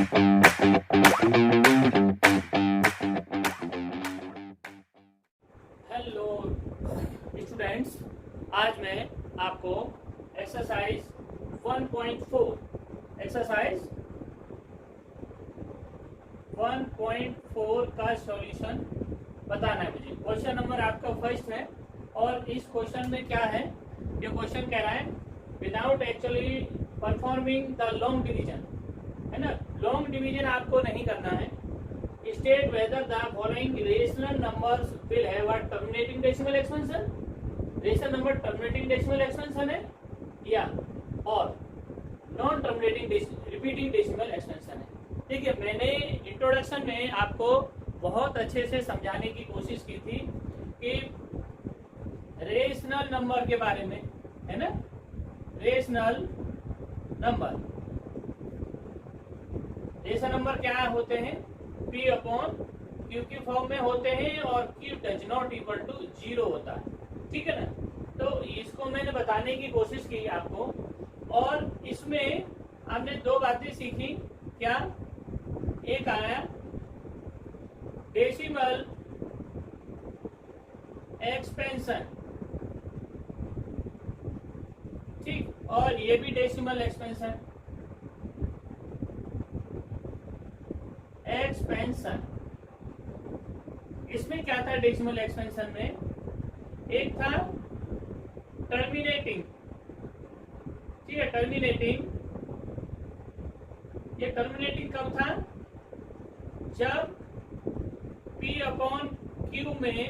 Hello students, आज मैं आपको एक्सरसाइज 1.4 का सॉल्यूशन बताना है मुझे। क्वेश्चन नंबर आपका फर्स्ट है और इस क्वेश्चन में क्या है, ये क्वेश्चन कह रहा है without actually performing the long division, है ना। लॉन्ग डिवीजन आपको नहीं करना है। State whether the following rational numbers will have a terminating decimal expansion. Rational number terminating decimal expansion है या और non terminating repeating decimal expansion है। ठीक है, मैंने इंट्रोडक्शन में आपको बहुत अच्छे से समझाने की कोशिश की थी कि रेशनल नंबर के बारे में, है ना। रेशनल नंबर क्या होते हैं, P अपॉन Q की फॉर्म में होते हैं और Q does not equal to 0 होता है। ठीक है ना। तो इसको मैंने बताने की कोशिश की आपको, और इसमें हमने दो बातें सीखी। क्या? एक आया डेसिमल एक्सपेंशन, ठीक, और ये भी डेसिमल एक्सपेंशन। इसमें क्या था डेसिमल एक्सपेंशन में? एक था टर्मिनेटिंग, ठीक है, टर्मिनेटिंग। ये टर्मिनेटिंग कब था? जब P अपॉन Q में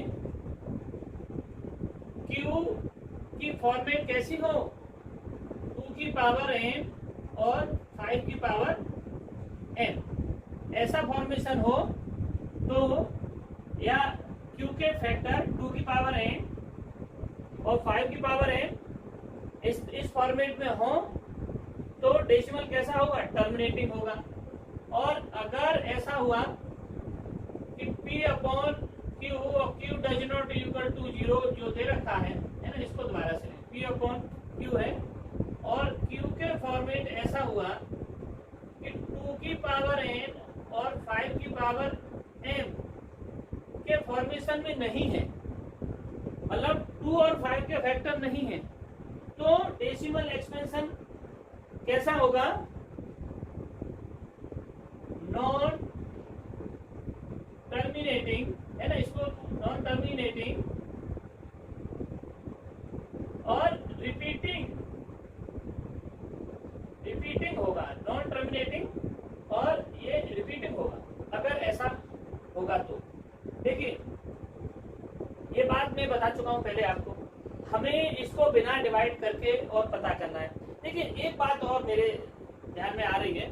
Q की फॉर्मेट कैसी हो, 2 की पावर m और 5 की पावर m, ऐसा फॉर्मेशन हो तो, या Q के फैक्टर 2 की पावर m और 5 की पावर m इस फॉर्मेट में हो तो डेसिमल कैसा होगा? टर्मिनेटिंग होगा। और अगर ऐसा हुआ कि P अपॉन Q और Q does not equal to 0 जो दे रखा है ना, इसको दोबारा से P अपॉन Q है और Q के फॉर्मेट ऐसा हुआ कि 2 की पावर n और 5 की पावर m के फॉर्मेशन में नहीं है, मतलब 2 और 5 के फैक्टर नहीं है, तो डेसिमल एक्सपेंशन कैसा होगा? नॉन टर्मिनेटिंग, है ना, इसको नॉन टर्मिनेटिंग और रिपीटिंग होगा। नॉन टर्मिनेटिंग और ये रिपीटिंग होगा। अगर ऐसा होगा तो देखिए, ये बात मैं बता चुका हूं पहले आपको, हमें इसको बिना डिवाइड करके और पता करना है। देखिए, एक बात और मेरे ध्यान में आ रही है,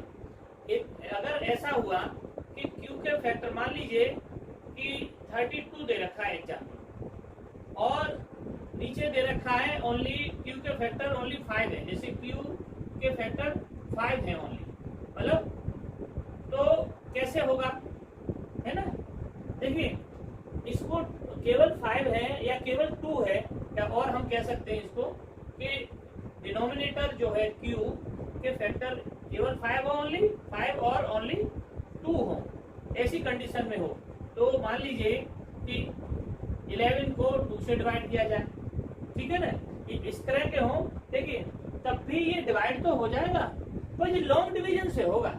अगर ऐसा हुआ कि Q के फैक्टर, मान लीजिए कि 32 दे रखा है एग्जाम और नीचे दे रखा है ओनली Q के फैक्टर ओनली 5 है, जैसे Q के फैक्टर 5 है ओनली, मतलब तो कैसे होगा, है ना। देखिए, इसको केवल 5 है या केवल 2 है, या और हम कह सकते हैं इसको कि डिनोमिनेटर जो है Q के फैक्टर केवल 5 हो, ओनली 5 और ओनली 2 हो, ऐसी कंडीशन में हो तो मान लीजिए कि 11 को 2 से डिवाइड किया जाए, ठीक है ना, इस तरह के हो, देखिए तब भी ये डिवाइड तो हो जाएगा, पर ये लॉन्ग डिवीजन से होगा,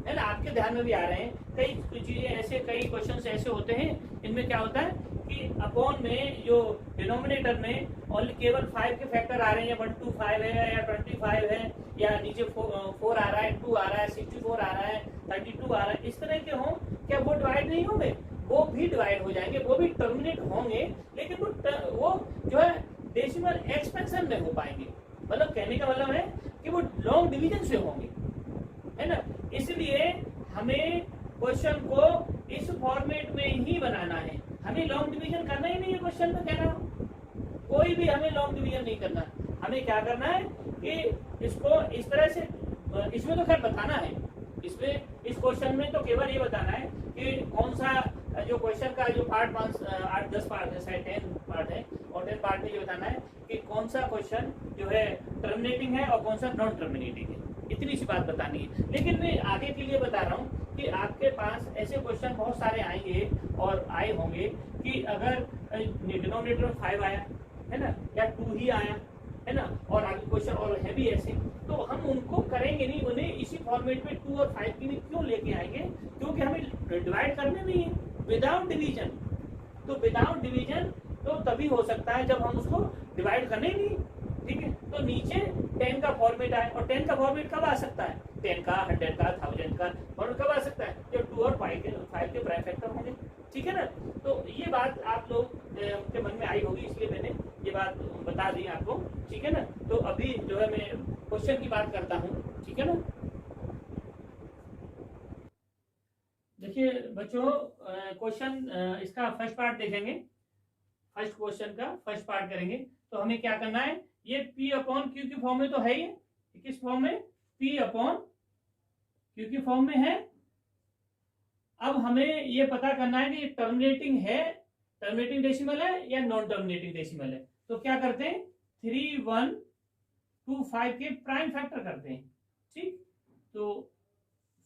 है ना। आपके ध्यान में भी आ रहे हैं कई चीजें ऐसे, कई क्वेश्चंस ऐसे होते हैं, इनमें क्या होता है कि अपॉन में जो डिनोमिनेटर में ओनली केवल 5 के फैक्टर आ रहे हैं, 125 है या 25 है, या नीचे 4 आ रहा है, 2 आ रहा है, 64 आ रहा है, 32 आ रहा है, इस तरह के हों, क्या वो डिवाइड नहीं होंगे? वो भी डिवाइड हो जाएंगे, वो भी टर्मिनेट होंगे, लेकिन वो जो है डेसिमल एक्सपेंशन में हो पाएंगे। मतलब कहने का मतलब है कि वो लॉन्ग डिवीजन से होंगे, है ना। इसलिए हमें क्वेश्चन को इस फॉर्मेट में ही बनाना है, हमें लॉन्ग डिवीजन करना ही नहीं है। क्वेश्चन में कह रहा हूं, कोई भी हमें लॉन्ग डिवीजन नहीं करना। हमें क्या करना है कि इसको इस तरह से, इसमें तो खैर बताना है, इसमें इस क्वेश्चन में तो केवल ये बताना है कि कौन सा जो क्वेश्चन का जो पार्ट 8-10 पार्ट है, शायद 10 पार्ट है, और 10 पार्ट में ये बताना है कि कौन सा क्वेश्चन जो है टर्मिनेटिंग है और कौन सा नॉन टर्मिनेटिंग है। इतनी सी बात बतानी है। लेकिन मैं आगे के लिए बता रहा हूँ कि आपके पास ऐसे क्वेश्चन बहुत सारे आएंगे और आए होंगे कि अगर डिनोमिनेटर में 5 आया है ना, या 2 ही आया है ना, और आगे क्वेश्चन और है भी ऐसे, तो हम उनको करेंगे नहीं, उन्हें इसी फॉर्मेट में 2 और 5 के लिए क्यों लेके आएंगे, क्योंकि हमें डिवाइड करने नहीं है विदाउट डिवीजन। तो विदाउट डिवीजन तो तभी हो सकता है जब हम उसको डिवाइड करने ही नहीं, ठीक है। तो नीचे 10 का फॉर्मेट आए, और 10 का फॉर्मेट कब आ सकता है, 10 का, 100 का, 1000 का फॉर्मेट कब आ सकता है, जब 2 और 5 के प्राइम फैक्टर होंगे, ठीक है ना। तो ये बात आप लोग के मन में आई होगी, इसलिए मैंने ये बात बता दी आपको, ठीक है ना। तो अभी जो है मैं क्वेश्चन की बात करता हूँ, ठीक है ना। देखिए बच्चों, क्वेश्चन इसका फर्स्ट पार्ट देखेंगे, फर्स्ट क्वेश्चन का फर्स्ट पार्ट करेंगे। तो हमें क्या करना है, ये P अपॉन Q की फॉर्म में तो है ही, किस फॉर्म में, P अपॉन Q की फॉर्म में है। अब हमें ये पता करना है कि टर्मिनेटिंग है, टर्मिनेटिंग डेसिमल है या नॉन टर्मिनेटिंग डेसिमल है। तो क्या करते हैं, 3, 1, 2, 5 के प्राइम फैक्टर करते हैं, ठीक। तो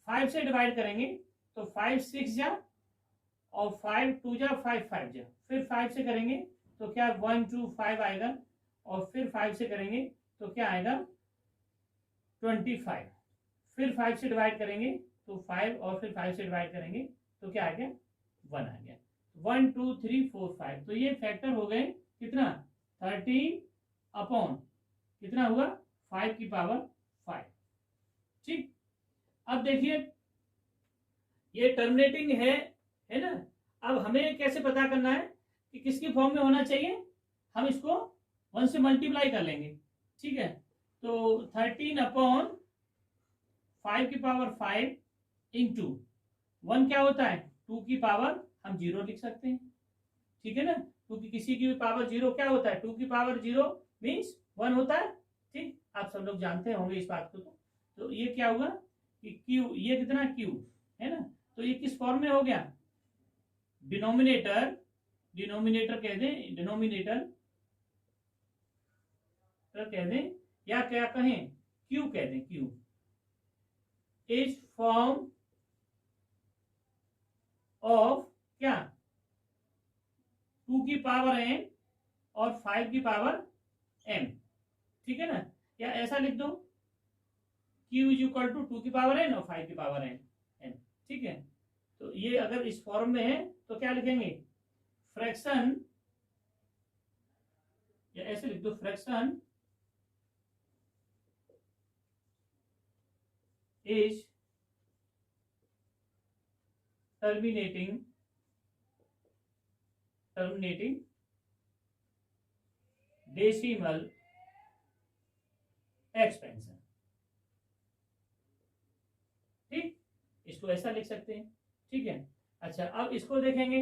5 से डिवाइड करेंगे तो 5 6 जा, और 5 2 जा, 5 5 जा, फिर 5 से करेंगे तो क्या 1 2 5 आएगा, और फिर 5 से करेंगे तो क्या आएगा 25, फिर 5 से डिवाइड करेंगे तो 5, और फिर 5 से डिवाइड करेंगे तो क्या आ गया 1 आ गया, 1 2 3 4 5। तो ये फैक्टर हो गए कितना, 13 अपॉन कितना हुआ 5 की पावर 5, ठीक। अब देखिए ये टर्मिनेटिंग है ना। अब हमें कैसे पता करना है कि किसकी फॉर्म में होना चाहिए, हम इसको 1 से मल्टीप्लाई कर लेंगे, ठीक है। तो 13 अपॉन 5 की पावर 5 इंटू 1 क्या होता है 2 की पावर हम 0 लिख सकते हैं, ठीक है ना, क्योंकि किसी की भी पावर 0 क्या होता है, 2 की पावर 0 मीन्स 1 होता है, ठीक। आप सब लोग जानते होंगे इस बात को। तो ये क्या हुआ कि Q, ये कितना Q है ना, तो ये किस फॉर्म में हो गया, डिनोमिनेटर, डिनोमिनेटर कह दें, डिनोमिनेटर कह दें, या क्या कहें, Q कह दें, Q इज फॉर्म ऑफ क्या 2 की पावर n और 5 की पावर m, ठीक है ना। या ऐसा लिख दो Q इज इक्वल टू 2 की पावर n और 5 की पावर n, ठीक है। तो ये अगर इस फॉर्म में है तो क्या लिखेंगे, फ्रैक्शन, या ऐसे लिख दो fraction is terminating decimal expansion, ठीक। इसको ऐसा लिख सकते हैं, ठीक है। अच्छा अब इसको देखेंगे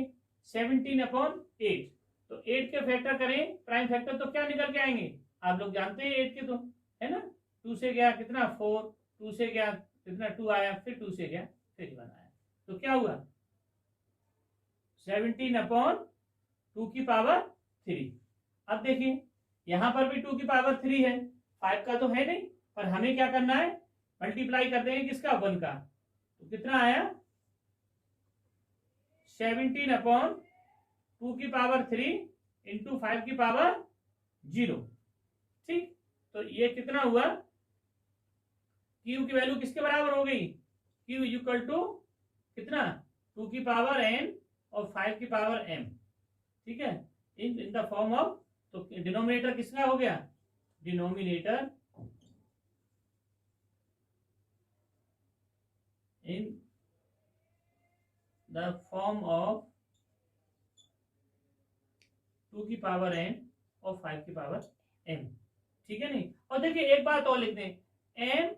17 अपॉन 8, तो 8 के फैक्टर करें प्राइम फैक्टर तो क्या निकल के आएंगे, आप लोग जानते हैं 8 के, तो है ना, 2 से गया कितना 4, 2 से गया कितना 2 आया, फिर 2 से गया फिर 1 आया, तो क्या हुआ 17 अपॉन 2 की पावर 3। अब देखिए यहां पर भी 2 की पावर 3 है, 5 का तो है नहीं, पर हमें क्या करना है, मल्टीप्लाई कर देंगे किसका 1 का, तो कितना आया 17 अपॉन 2 की पावर 3 इंटू 5 की पावर 0, ठीक। तो ये कितना हुआ, Q की वैल्यू किसके बराबर हो गई, Q इक्वल टू कितना 2 की पावर n और 5 की पावर m, ठीक है, इन द फॉर्म ऑफ, तो डिनोमिनेटर किसका हो गया, denominator in the form of 2 की पावर n और 5 की पावर m, ठीक है नहीं। और देखिए एक बात और लिख दें, m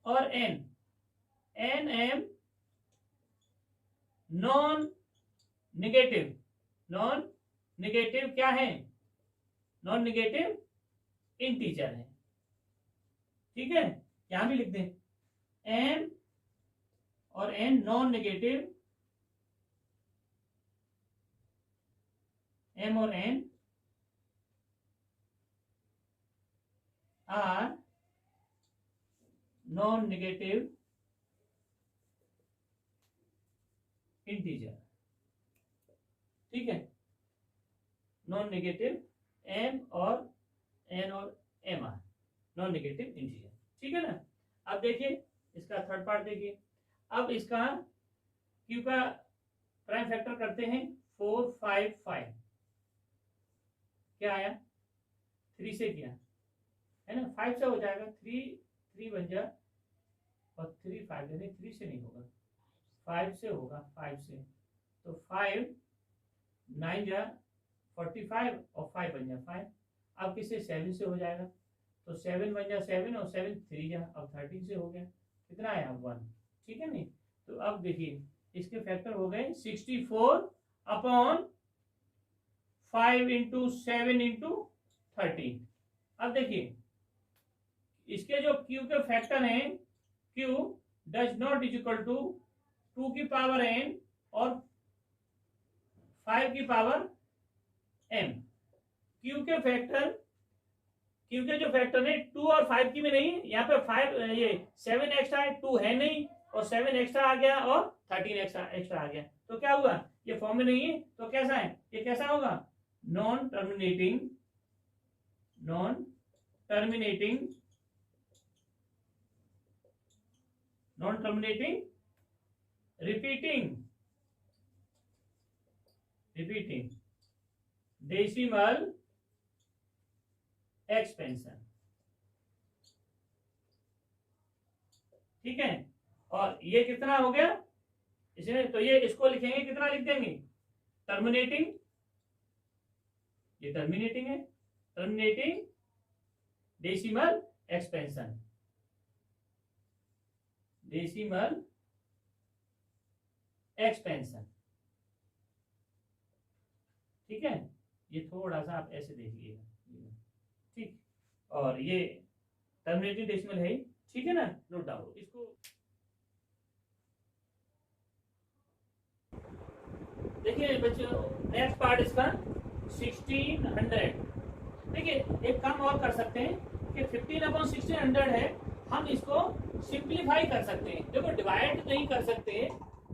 और n, n m non negative, non negative क्या है, नॉन नेगेटिव इंटीजर है, ठीक है। यहां भी लिख दें m और n नॉन नेगेटिव, m और n are non negative integer, ठीक है, नॉन नेगेटिव एम और एन और M are, non negative integer, ठीक है ना। अब देखिए इसका थर्ड पार्ट देखिए। अब इसका क्यू का प्राइम फैक्टर करते हैं 4 5 5, क्या आया 3 से किया है ना, 5 से हो जाएगा, 3 बन जाए और 3 5, नहीं 3 से नहीं होगा, 5 से होगा, 5 से तो 5 9 जा 45 और 5 बन जा 5। अब किसे 7 से हो जाएगा, तो 7 बन जा 7 और 7 3 जा, अब 13 से हो गया, कितना आया 1, ठीक है नहीं। तो अब देखिए इसके फैक्टर हो गए 64 अपॉन 5 इंटू 7 इंटू 13। अब देखिए इसके जो क्यू के फैक्टर हैं, Q does not is equal to 2 की पावर n और 5 की पावर m। क्यू के फैक्टर, क्यू के जो फैक्टर है 2 और 5 की में नहीं, यहाँ पे 5 ये 7 एक्स्ट्रा है, 2 है नहीं और 7 एक्स्ट्रा आ गया और 13 एक्स्ट्रा आ गया, तो क्या हुआ, ये फॉर्म में नहीं है, तो कैसा है, ये कैसा होगा, non terminating repeating decimal expansion, ठीक है। और ये कितना हो गया इसमें, तो ये इसको लिखेंगे, कितना लिख देंगे, टर्मिनेटिंग, ये टर्मिनेटिंग है, terminating decimal expansion, decimal expansion, ठीक है। ये थोड़ा सा आप ऐसे देखिएगा, ठीक, और ये टर्मिनेटिंग डेसिमल है, ठीक है ना, नोट डाउन इसको। देखिए बच्चों नेक्स्ट पार्ट इसका 1600। देखिए एक काम और कर सकते हैं कि 15/1600 है, हम इसको सिंप्लीफाई कर सकते हैं। देखो डिवाइड नहीं कर सकते,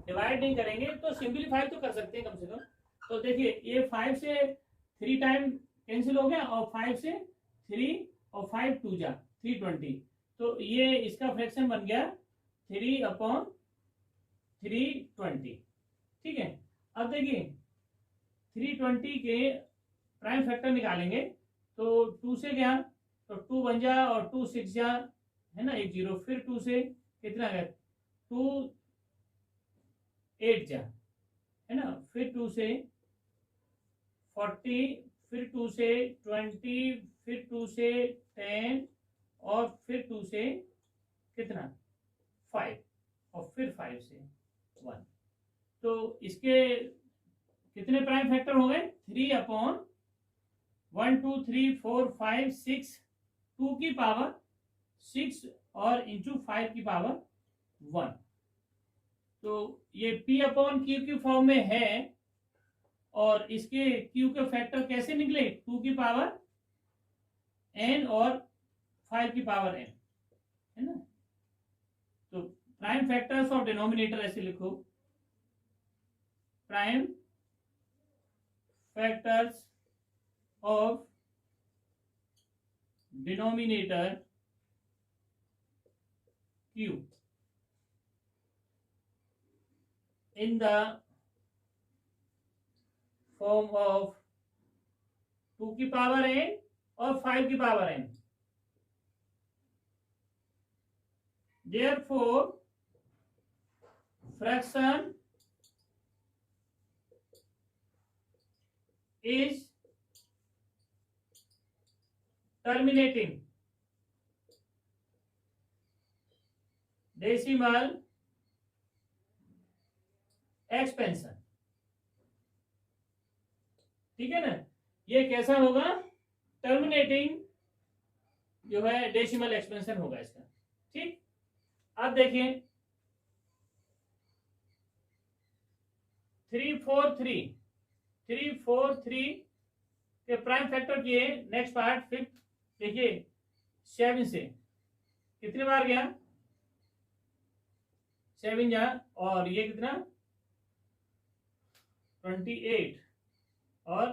डिवाइड नहीं करेंगे तो सिंप्लीफाई तो कर सकते हैं कम से कम। तो देखिए ये 5 से 3 टाइम कैंसिल हो गया और 5 से 3 और 5 2 जा 320, तो ये इसका फ्रैक्शन बन गया 3/320, ठीक है। अब देखिए 320 के प्राइम फैक्टर निकालेंगे, तो 2 से गया तो 2 बन जा और 2 6 जा, है ना, 1 0, फिर 2 से कितना गया 2 8 जा, है ना, फिर 2 से 40, फिर 2 से 20, फिर 2 से 10 और फिर 2 से कितना 5 और फिर 5 से 1। तो इसके कितने प्राइम फैक्टर हो गए, 3/1 2 3 4 5 6, 2 की पावर 6 और इंटू 5 की पावर 1। तो ये P/Q की फॉर्म में है, और इसके Q के फैक्टर कैसे निकले, 2 की पावर n और 5 की पावर n, है ना। तो प्राइम फैक्टर्स ऑफ डिनोमिनेटर ऐसे लिखो, prime factors of denominator Q in the form of 2 की पावर n और 5 की power n। Therefore fraction is terminating decimal expansion, ठीक है ना। ये कैसा होगा, टर्मिनेटिंग जो है डेसिमल एक्सपेंशन होगा इसका, ठीक। अब देखिए 343 के प्राइम फैक्टर किए, नेक्स्ट पार्ट फिफ्थ, देखिए 7 से कितने बार गया 7 जा, और ये कितना 28, और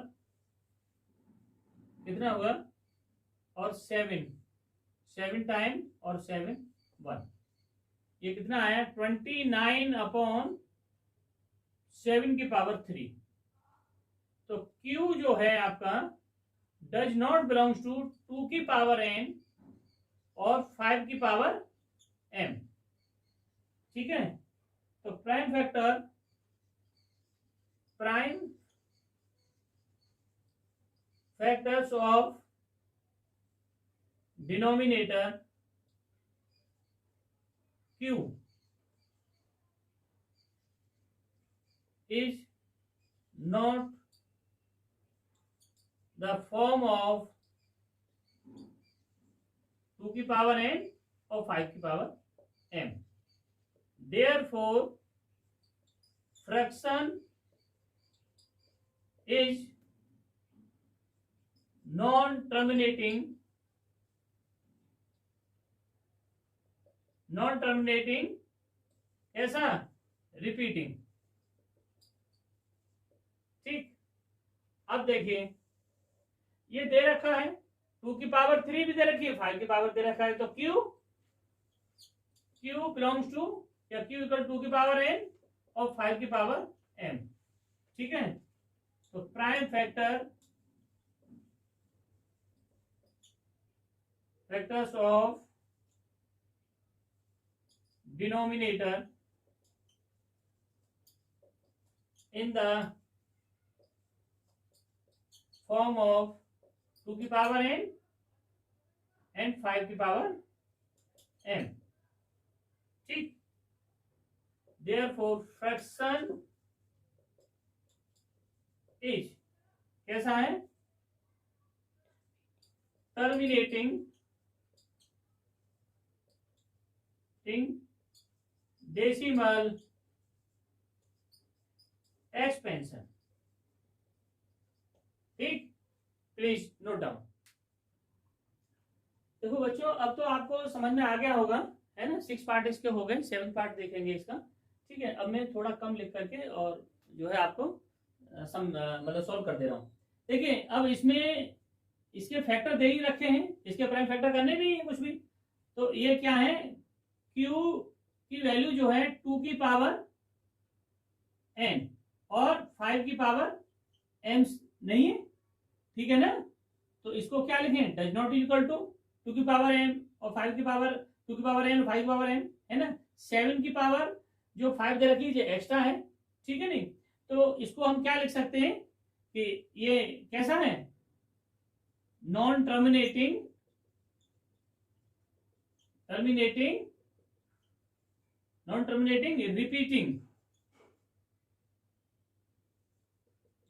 कितना हुआ, और 7 टाइम और 7 1, ये कितना आया 29/7 की पावर 3। तो Q जो है आपका डज नॉट बिलोंग्स टू 2 की पावर n और 5 की पावर m। ठीक है, तो prime factors of denominator Q is not the form of 2 की पावर n और 5 की power m। Therefore, fraction is non-terminating ऐसा रिपीटिंग। ठीक, अब देखिए ये दे रखा है 2 की पावर 3 भी दे रखी है, 5 की पावर दे रखा है, तो Q बिलोंग्स टू या Q इक्वल 2 की पावर n और 5 की पावर m। ठीक है, तो prime factors of denominator in the form of 2 की पावर n and 5 की पावर m। ठीक, therefore fraction is कैसा है, टर्मिनेटिंग डेसिमल एक्सपेंशन। ठीक, प्लीज नोट डाउन। देखो बच्चों, अब तो आपको समझ में आ गया होगा, है ना। 6 पार्ट इसके हो गए, 7 पार्ट देखेंगे इसका। ठीक है, अब मैं थोड़ा कम लिख करके और जो है आपको मतलब सॉल्व कर दे रहा हूँ। देखिए, अब इसमें इसके फैक्टर दे ही रखे हैं, इसके प्राइम फैक्टर करने नहीं है कुछ भी। तो ये क्या है, Q की वैल्यू जो है 2 की पावर n और 5 की पावर m नहीं है, ठीक है ना। तो इसको क्या लिखें, डज नॉट इक्वल टू 2 की पावर m और 5 की पावर 2 की पावर n और 5 की पावर m, है ना। 7 की पावर जो 5 दे रखी है एक्स्ट्रा है, ठीक है नहीं। तो इसको हम क्या लिख सकते हैं कि ये कैसा है, non terminating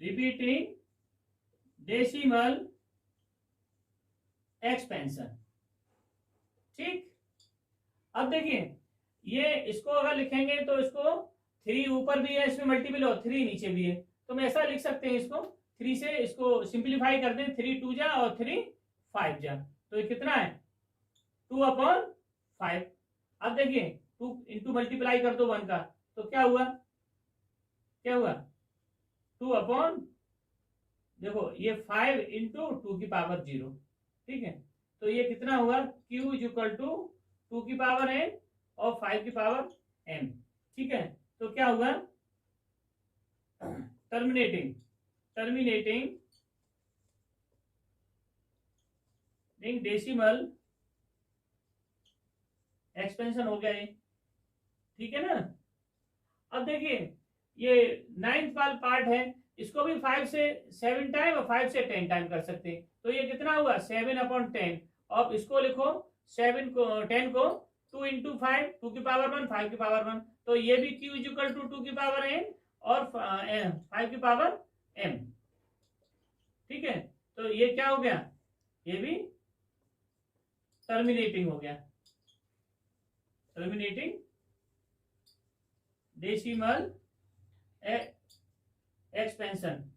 repeating decimal expansion. ठीक, अब देखिए ये इसको अगर लिखेंगे तो इसको 3 ऊपर भी है, इसमें मल्टीपल और 3 नीचे भी है, तो हम ऐसा लिख सकते हैं इसको 3 से इसको सिंप्लीफाई कर दें, 3 2 जा और 3 5 जा, तो ये कितना है 2/5। अब देखिए 2 इंटू मल्टीप्लाई कर दो 1 का, तो क्या हुआ 2 देखो ये 5 इंटू 2 की पावर 0। ठीक है, तो ये कितना हुआ, Q इज इक्वल टू 2 की पावर n और 5 की पावर m। ठीक है, तो क्या हुआ, टर्मिनेटिंग डेसिमल एक्सपेंशन हो गया ये, ठीक है ना। अब देखिए ये 9th वाला पार्ट है, इसको भी 5 से 7 टाइम और 5 से 10 टाइम कर सकते हैं, तो ये कितना हुआ 7/10। अब इसको लिखो 10 को 2 इंटू 5 2 की पावर 1 5 की पावर 1, तो ये भी Q इज इक्वल टू 2 की पावर n और 5 की पावर m। ठीक है, तो ये क्या हो गया, ये भी टर्मिनेटिंग हो गया, टर्मिनेटिंग डेसिमल एक्सपेंशन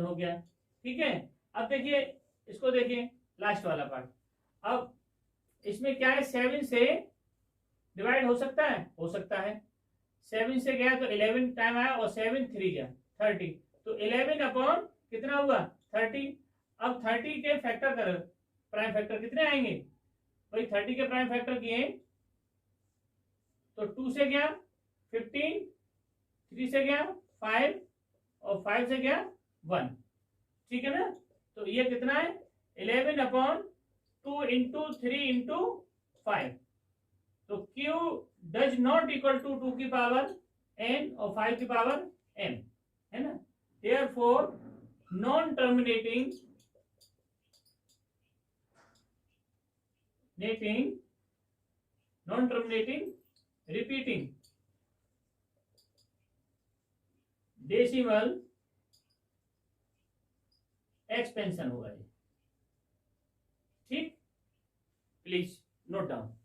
हो गया। ठीक है, अब देखिए इसको देखिए लास्ट वाला पार्ट। अब इसमें क्या है, 7 से डिवाइड हो सकता है, हो सकता है। 7 से गया तो 11 टाइम आया और 7 3 गया 30, तो 11 अपॉन कितना हुआ 30। अब 30 के फैक्टर कर, प्राइम फैक्टर कितने आएंगे भाई, 30 के प्राइम फैक्टर किए तो 2 से गया 15, 3 से गया 5 और 5 से गया 1, ठीक है ना। तो ये कितना है 11 अपॉन 2 इंटू 3 इंटू 5, तो Q does not equal to 2 की पावर n और 5 की पावर m, है ना। Therefore non terminating repeating decimal expansion होगा ये, ठीक। Please note down.